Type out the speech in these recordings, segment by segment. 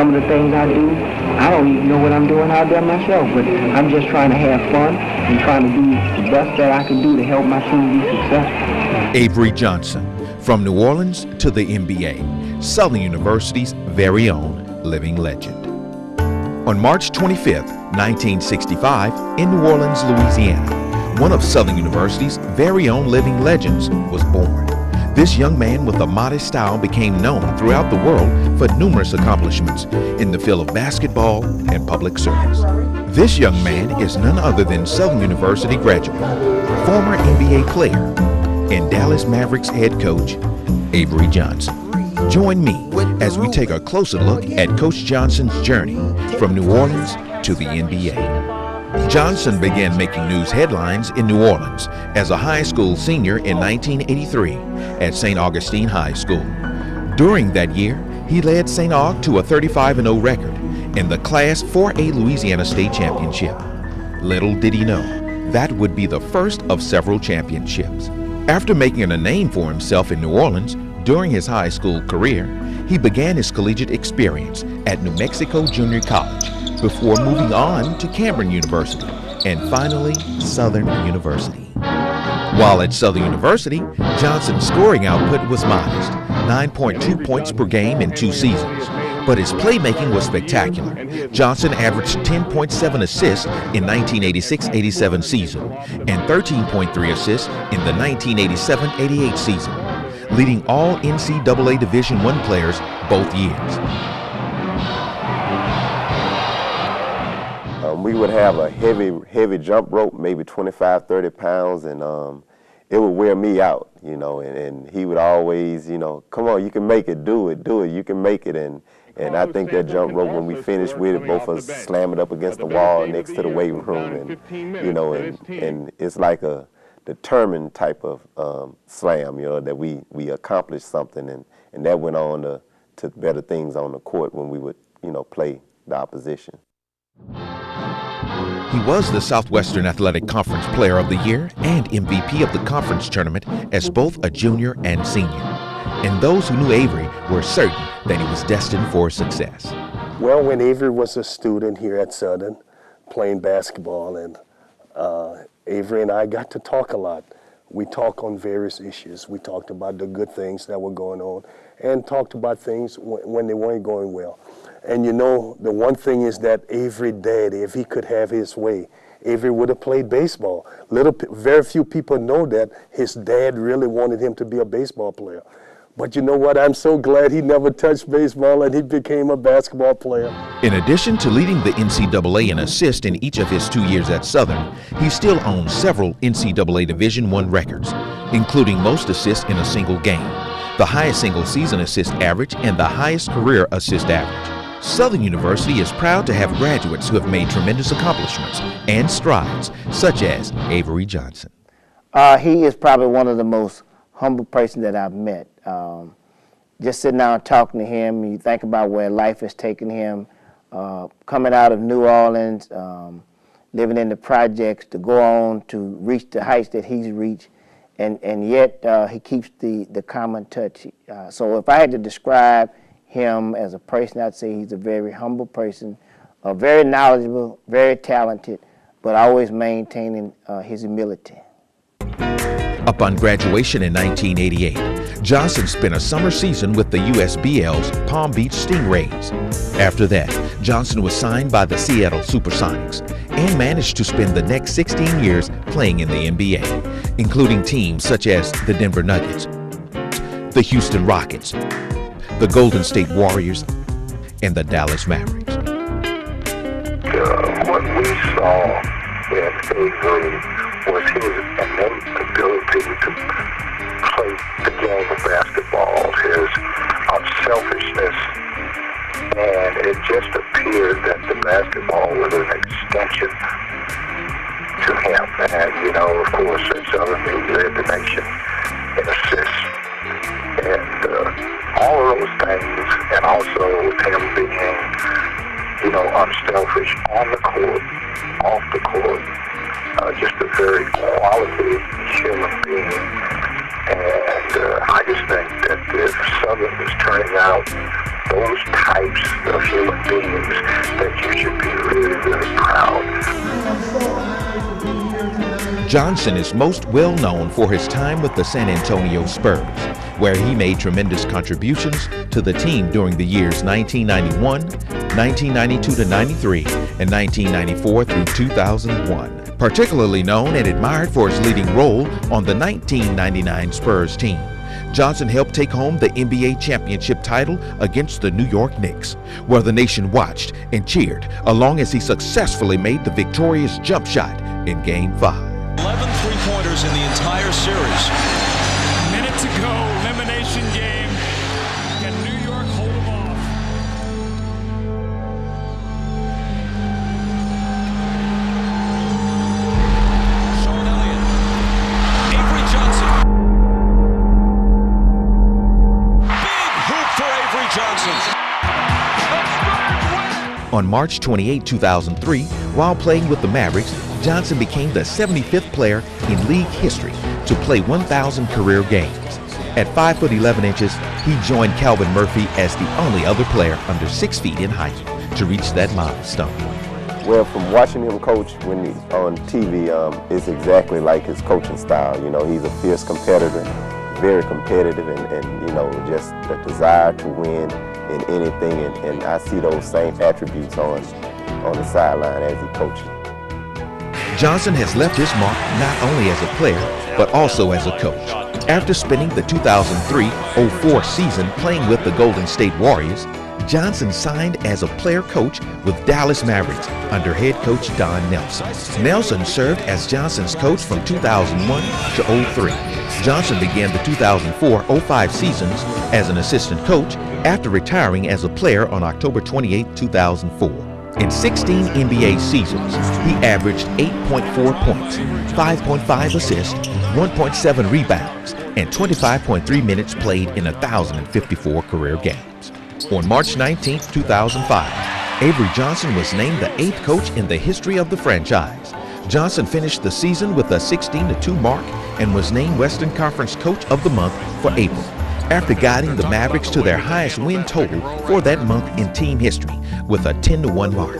some of the things I do, I don't even know what I'm doing out there myself, but I'm just trying to have fun and trying to do the best that I can do to help my team be successful. Avery Johnson, from New Orleans to the NBA, Southern University's very own living legend. On March 25, 1965, in New Orleans, Louisiana, one of Southern University's very own living legends was born. This young man with a modest style became known throughout the world for numerous accomplishments in the field of basketball and public service. This young man is none other than Southern University graduate, former NBA player, and Dallas Mavericks head coach, Avery Johnson. Join me as we take a closer look at Coach Johnson's journey from New Orleans to the NBA. Johnson began making news headlines in New Orleans as a high school senior in 1983 at St. Augustine High School. During that year, he led St. Aug to a 35-0 record in the Class 4A Louisiana State Championship. Little did he know, that would be the first of several championships. After making a name for himself in New Orleans during his high school career, he began his collegiate experience at New Mexico Junior College before moving on to Cameron University and finally Southern University. While at Southern University, Johnson's scoring output was modest, 9.2 points per game in 2 seasons. But his playmaking was spectacular. Johnson averaged 10.7 assists in 1986-87 season and 13.3 assists in the 1987-88 season, leading all NCAA Division I players both years. We would have a heavy jump rope, maybe 25, 30 pounds, and it would wear me out, you know, and he would always, you know, come on, you can make it, do it, you can make it. And I think that jump rope, when we finished with it, both of us slam it up against the wall next to the weight room, and, you know, and it's like a determined type of slam, you know, that we accomplished something, and that went on to better things on the court when we would, you know, play the opposition. He was the Southwestern Athletic Conference Player of the Year and MVP of the conference tournament as both a junior and senior. And those who knew Avery were certain that he was destined for success. Well, when Avery was a student here at Southern playing basketball, and Avery and I got to talk a lot. We talked on various issues. We talked about the good things that were going on and talked about things when they weren't going well. And you know, the one thing is that Avery dad, if he could have his way, Avery would have played baseball. Very few people know that his dad really wanted him to be a baseball player. But you know what? I'm so glad he never touched baseball and he became a basketball player. In addition to leading the NCAA in assists in each of his 2 years at Southern, he still owns several NCAA Division I records, including most assists in a single game, the highest single season assist average, and the highest career assist average. Southern University is proud to have graduates who have made tremendous accomplishments and strides, such as Avery Johnson. He is probably one of the most humble person that I've met. Just sitting down and talking to him, you think about where life has taken him, coming out of New Orleans, living in the projects, to go on to reach the heights that he's reached, and yet he keeps the common touch. So if I had to describe him as a person, I'd say he's a very humble person, very knowledgeable, very talented, but always maintaining his humility. Upon graduation in 1988, Johnson spent a summer season with the USBL's Palm Beach Stingrays. After that, Johnson was signed by the Seattle Supersonics and managed to spend the next 16 years playing in the NBA, including teams such as the Denver Nuggets, the Houston Rockets, the Golden State Warriors, and the Dallas Mavericks. What we saw in Avery was his innate ability to play the game of basketball, his unselfishness, and it just appeared that the basketball was an extension to him. And, you know, of course, at Southern, he led the nation in assists. And all of those things, and also him being, you know, unselfish on the court, off the court, just a very quality human being. And I just think that if Southern is turning out those types of human beings that you should be really, really proud. Johnson is most well known for his time with the San Antonio Spurs, where he made tremendous contributions to the team during the years 1991, 1992-93, and 1994 through 2001. Particularly known and admired for his leading role on the 1999 Spurs team, Johnson helped take home the NBA championship title against the New York Knicks, where the nation watched and cheered along as he successfully made the victorious jump shot in Game 5. 11 three-pointers in the entire series. Minute to go, elimination game. Can New York hold them off? Sean Elliott. Avery Johnson. Big hoop for Avery Johnson. On March 28, 2003, while playing with the Mavericks, Johnson became the 75th player in league history to play 1,000 career games. At 5'11" he joined Calvin Murphy as the only other player under 6 feet in height to reach that milestone. Well, from watching him coach when he's on TV, it's exactly like his coaching style. You know, he's a fierce competitor, very competitive, and you know, just a desire to win in anything. And I see those same attributes on the sideline as he coaches. Johnson has left his mark not only as a player, but also as a coach. After spending the 2003-04 season playing with the Golden State Warriors, Johnson signed as a player-coach with Dallas Mavericks under head coach Don Nelson. Nelson served as Johnson's coach from 2001 to 03. Johnson began the 2004-05 seasons as an assistant coach after retiring as a player on October 28, 2004. In 16 NBA seasons, he averaged 8.4 points, 5.5 assists, 1.7 rebounds, and 25.3 minutes played in 1,054 career games. On March 19, 2005, Avery Johnson was named the 8th coach in the history of the franchise. Johnson finished the season with a 16-2 mark and was named Western Conference Coach of the Month for April, after guiding the Mavericks to their highest win total for that month in team history with a 10-1 mark.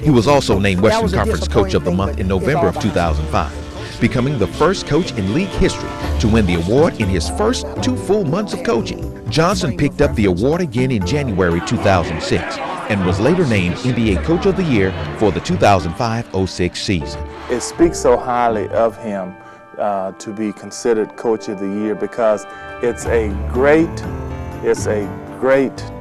He was also named Western Conference Coach of the Month in November of 2005, becoming the first coach in league history to win the award in his first 2 full months of coaching. Johnson picked up the award again in January 2006 and was later named NBA Coach of the Year for the 2005-06 season. It speaks so highly of him to be considered Coach of the Year because it's a great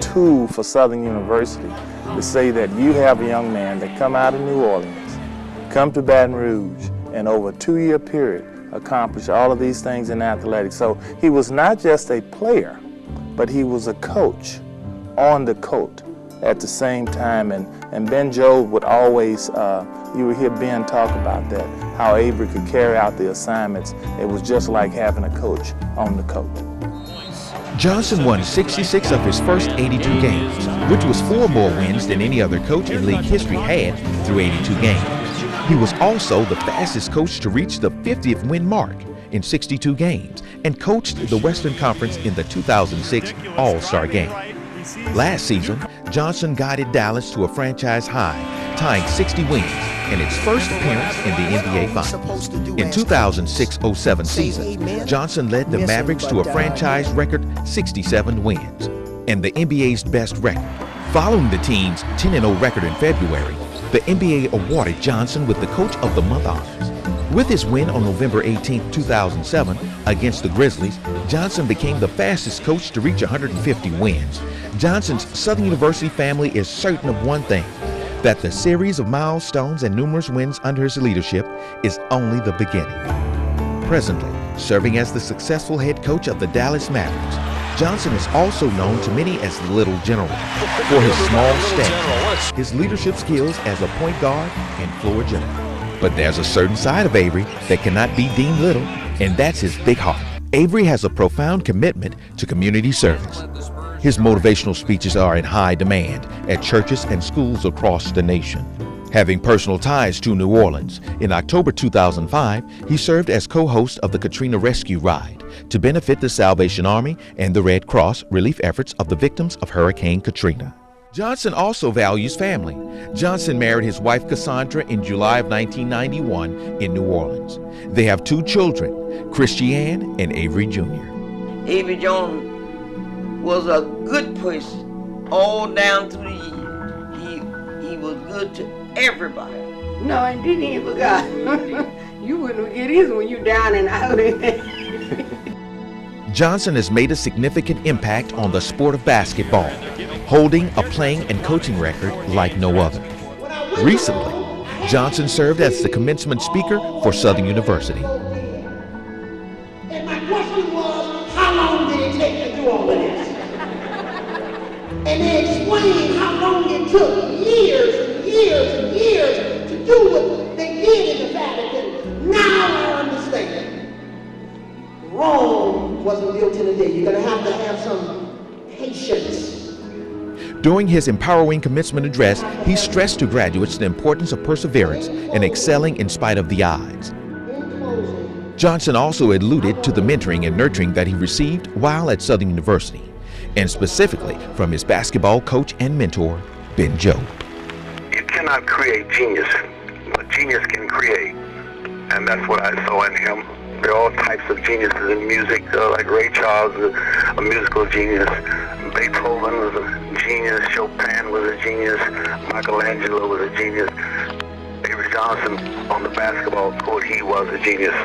tool for Southern University to say that you have a young man that come out of New Orleans, come to Baton Rouge, and over a 2-year period accomplish all of these things in athletics. So he was not just a player, but he was a coach on the court at the same time. And Ben Jobe would always, you would hear Ben talk about that, how Avery could carry out the assignments. It was just like having a coach on the court. Johnson won 66 of his first 82 games, which was 4 more wins than any other coach in league history had through 82 games. He was also the fastest coach to reach the 50th win mark in 62 games and coached the Western Conference in the 2006 All-Star Game. Last season, Johnson guided Dallas to a franchise high, tying 60 wins in its first appearance in the NBA Finals. In 2006-07 season, Johnson led the Mavericks to a franchise record 67 wins and the NBA's best record. Following the team's 10-0 record in February, the NBA awarded Johnson with the Coach of the Month honors. With his win on November 18, 2007 against the Grizzlies, Johnson became the fastest coach to reach 150 wins. Johnson's Southern University family is certain of one thing, that the series of milestones and numerous wins under his leadership is only the beginning. Presently, serving as the successful head coach of the Dallas Mavericks, Johnson is also known to many as the Little General for his small stature, his leadership skills as a point guard and floor general. But there's a certain side of Avery that cannot be deemed little, and that's his big heart. Avery has a profound commitment to community service. His motivational speeches are in high demand at churches and schools across the nation. Having personal ties to New Orleans, in October 2005, he served as co-host of the Katrina Rescue Ride to benefit the Salvation Army and the Red Cross relief efforts of the victims of Hurricane Katrina. Johnson also values family. Johnson married his wife Cassandra in July of 1991 in New Orleans. They have 2 children, Christiane and Avery Jr. Avery Jones was a good person all down through the years. He was good to everybody. No, I didn't even forgot. You wouldn't forget this when you down and out. Johnson has made a significant impact on the sport of basketball, holding a playing and coaching record like no other. Recently, Johnson served as the commencement speaker for Southern University. And my question was, how long did it take to do all of this? And they explained how long it took, years and years and years, to do what they did in the Vatican. Now I understand. Rome wasn't built in a day. You're going to have some patience. During his empowering commencement address, he stressed to graduates the importance of perseverance and excelling in spite of the odds. Johnson also alluded to the mentoring and nurturing that he received while at Southern University, and specifically from his basketball coach and mentor, Ben Jobe. You cannot create genius, but genius can create, and that's what I saw in him. There are all types of geniuses in music, like Ray Charles, a musical genius. Beethoven was a genius. Chopin was a genius. Michelangelo was a genius. Avery Johnson on the basketball court, he was a genius.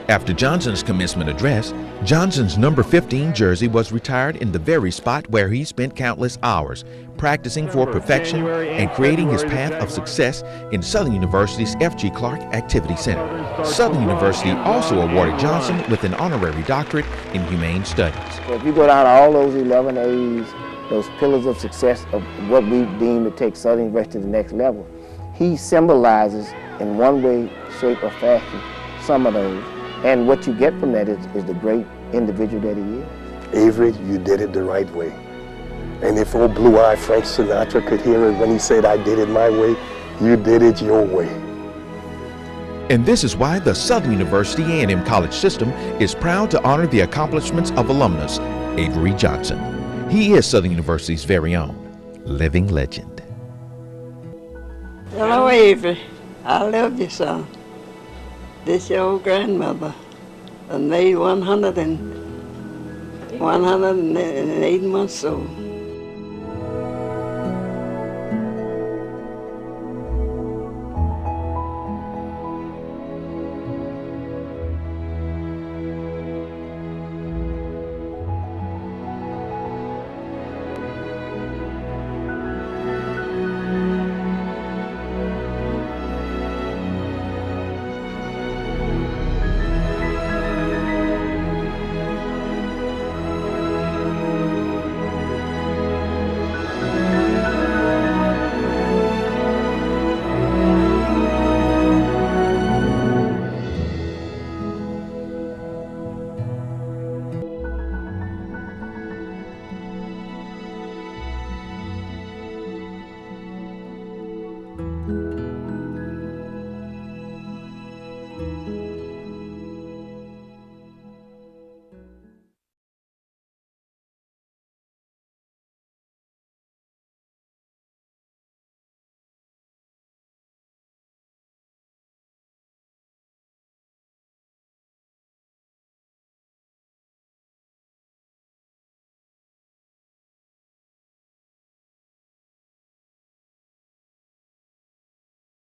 After Johnson's commencement address, Johnson's number 15 jersey was retired in the very spot where he spent countless hours practicing for perfection and creating his path of success in Southern University's F.G. Clark Activity Center. Southern University also awarded Johnson with an honorary doctorate in humane studies. So if you go down all those 11 A's, those pillars of success of what we deem to take Southern University to the next level, he symbolizes in one way, shape, or fashion some of those. And what you get from that is the great individual that he is. Avery, you did it the right way. And if old blue-eyed Frank Sinatra could hear it when he said, I did it my way, you did it your way. And this is why the Southern University A&M College System is proud to honor the accomplishments of alumnus Avery Johnson. He is Southern University's very own living legend. Hello, Avery. I love you, son. This your old grandmother, made 108 months old.